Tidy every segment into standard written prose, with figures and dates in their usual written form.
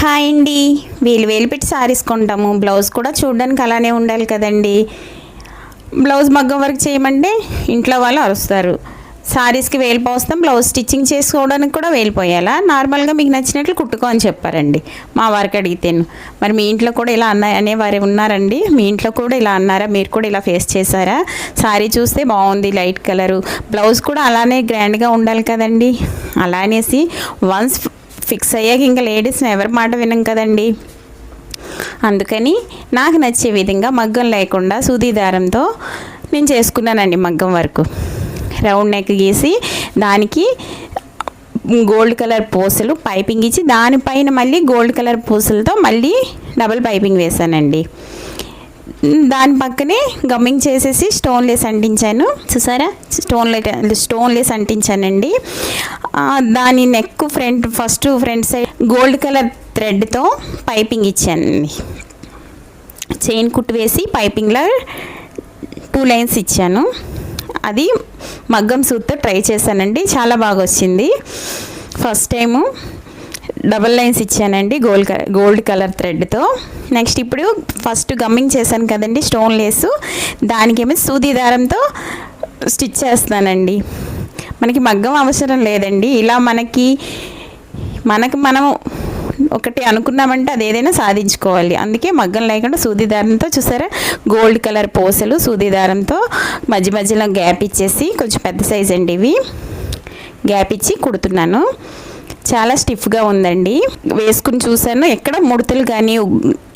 Hi అండి. వేలు పెట్టి సారీస్ కొంటాము. బ్లౌజ్ కూడా చూడడానికి అలానే ఉండాలి కదండి. బ్లౌజ్ మగ్గం వర్క్ చేయమంటే ఇంట్లో వాళ్ళు అరుస్తారు. సారీస్కి వేలు పోస్తాం, బ్లౌజ్ స్టిచ్చింగ్ చేసుకోవడానికి కూడా వేలు పోయాలా? నార్మల్గా మీకు నచ్చినట్లు కుట్టుకో అని చెప్పారండి మా వారికి అడిగితేను. మరి మీ ఇంట్లో కూడా ఇలా అనేవారు ఉన్నారండి? మీ ఇంట్లో కూడా ఇలా అన్నారా? మీరు కూడా ఇలా ఫేస్ చేశారా? సారీ చూస్తే బాగుంది, లైట్ కలరు, బ్లౌజ్ కూడా అలానే గ్రాండ్గా ఉండాలి కదండి. అలా అనేసి వన్స్ ఫిక్స్ అయ్యాక ఇంకా లేడీస్ని ఎవరి మాట వినం కదండి. అందుకని నాకు నచ్చే విధంగా మగ్గం లేకుండా సూది దారంతో నేను చేసుకున్నానండి మగ్గం వర్క్. రౌండ్ నెక్ గీసి దానికి గోల్డ్ కలర్ పూసలు పైపింగ్ ఇచ్చి దానిపైన మళ్ళీ గోల్డ్ కలర్ పూసలతో మళ్ళీ డబుల్ పైపింగ్ వేసానండి. దాని పక్కనే గమ్మింగ్ చేసేసి స్టోన్ లేస్ అంటించాను. చూసారా, స్టోన్ లేస్ అంటించానండి. దాని neck first front side gold colour థ్రెడ్తో పైపింగ్ ఇచ్చానండి. చైన్ కుట్టు వేసి పైపింగ్లో 2 లైన్స్ ఇచ్చాను. అది మగ్గం సూత్తో ట్రై చేశానండి, చాలా బాగా వచ్చింది. ఫస్ట్ టైము డబల్ లైన్స్ ఇచ్చానండి గోల్డ్ కలర్ థ్రెడ్తో. నెక్స్ట్ ఇప్పుడు ఫస్ట్ గమ్మింగ్ చేశాను కదండి స్టోన్ లేసు, దానికేమో సూది దారంతో స్టిచ్ చేస్తానండి. మనకి మగ్గం అవసరం లేదండి. ఇలా మనకు మనం ఒకటి అనుకున్నామంటే అది ఏదైనా సాధించుకోవాలి. అందుకే మగ్గం లేకుండా సూది దారంతో చూసారా, గోల్డ్ కలర్ పూసలు సూది దారంతో మధ్య మధ్యలో గ్యాప్ ఇచ్చేసి, కొంచెం పెద్ద సైజ్ అండి ఇవి, గ్యాప్ ఇచ్చి కుడుతున్నాను. చాలా స్టిఫ్గా ఉందండి. వేసుకుని చూసాను, ఎక్కడ ముడతలు కానీ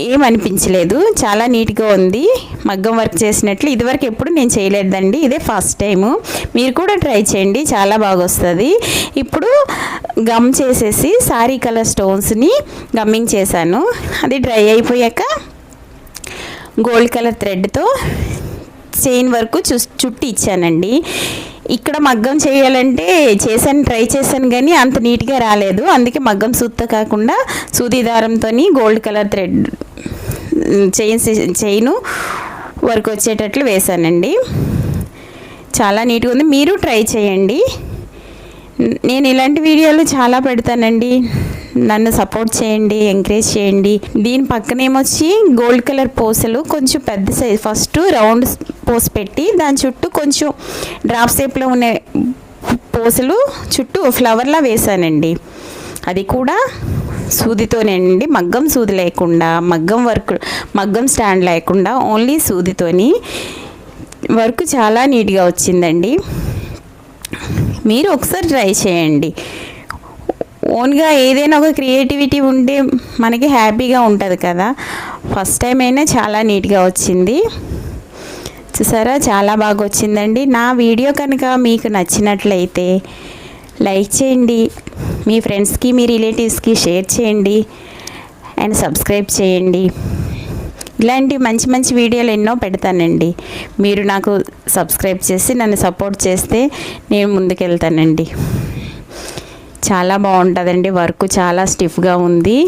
ఏమనిపించలేదు. చాలా నీట్గా ఉంది, మగ్గం వర్క్ చేసినట్లు. ఇదివరకు ఎప్పుడు నేను చేయలేదండి, ఇదే ఫస్ట్ టైము. మీరు కూడా ట్రై చేయండి, చాలా బాగా వస్తుంది. ఇప్పుడు గమ్ చేసేసి సారీ కలర్ స్టోన్స్ని గమ్మింగ్ చేశాను. అది డ్రై అయిపోయాక గోల్డ్ కలర్ థ్రెడ్తో చైన్ వరకు చుట్టి ఇచ్చానండి. ఇక్కడ మగ్గం చేయాలంటే ట్రై చేశాను కానీ అంత నీట్గా రాలేదు. అందుకే మగ్గం సూత్తో కాకుండా సూది దారంతో gold colour thread chain work వచ్చేటట్లు వేశానండి. చాలా నీట్గా ఉంది, మీరు ట్రై చేయండి. నేను ఇలాంటి వీడియోలు చాలా పెడతానండి, నన్ను సపోర్ట్ చేయండి, ఎంకరేజ్ చేయండి. దీని పక్కనేమొచ్చి గోల్డ్ కలర్ పూసలు కొంచెం పెద్ద సైజ్ ఫస్ట్ రౌండ్ పూస పెట్టి దాని చుట్టూ కొంచెం డ్రాప్ షేప్లో ఉన్న పూసలు చుట్టూ ఫ్లవర్లా వేసానండి. అది కూడా సూదితోనేనండి, మగ్గం సూది లేకుండా, మగ్గం స్టాండ్ లేకుండా ఓన్లీ సూదితోని వర్క్ చాలా నీట్గా వచ్చిందండి. మీరు ఒకసారి ట్రై చేయండి. ఓన్గా ఏదైనా ఒక క్రియేటివిటీ ఉంటే మనకి హ్యాపీగా ఉంటుంది కదా. ఫస్ట్ టైం అయినా చాలా నీట్గా వచ్చింది. చూసారా, చాలా బాగా వచ్చిందండి. నా వీడియో కనుక మీకు నచ్చినట్లయితే లైక్ చేయండి, మీ ఫ్రెండ్స్కి మీ రిలేటివ్స్కి షేర్ చేయండి అండ్ సబ్స్క్రైబ్ చేయండి. ఇలాంటి మంచి మంచి వీడియోలు ఎన్నో పెడతానండి. మీరు నాకు సబ్స్క్రైబ్ చేసి నన్ను సపోర్ట్ చేస్తే నేను ముందుకెళ్తానండి. చాలా బాగుంటుందండి, వర్క్ చాలా స్టిఫ్గా ఉంది.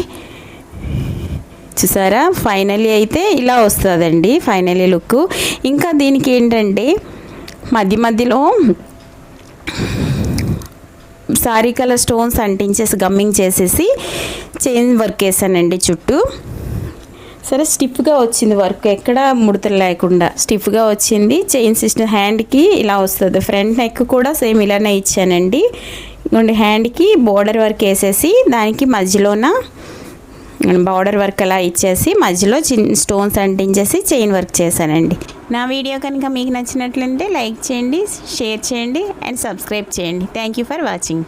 చూసారా, ఫైనలీ అయితే ఇలా వస్తుందండి ఫైనలీ లుక్. ఇంకా దీనికి ఏంటంటే మధ్య మధ్యలో సారీ కలర్ స్టోన్స్ అంటించేసి గమ్మింగ్ చేసేసి చైన్ వర్క్ వేసానండి చుట్టూ. సరే, స్టిఫ్గా వచ్చింది వర్క్, ఎక్కడ ముడతలు లేకుండా స్టిఫ్గా వచ్చింది. చైన్ సిస్టమ్ హ్యాండ్కి ఇలా వస్తుంది. ఫ్రంట్ నెక్ కూడా సేమ్ ఇలానే ఇచ్చానండి. ఇంకోండి హ్యాండ్కి బోర్డర్ వర్క్ వేసేసి దానికి మధ్యలోన బోర్డర్ వర్క్ అలా ఇచ్చేసి మధ్యలో స్టోన్స్ అంటించేసి చైన్ వర్క్ చేశానండి. నా వీడియో కనుక మీకు నచ్చినట్లయితే లైక్ చేయండి, షేర్ చేయండి అండ్ సబ్స్క్రైబ్ చేయండి. Thank you for watching.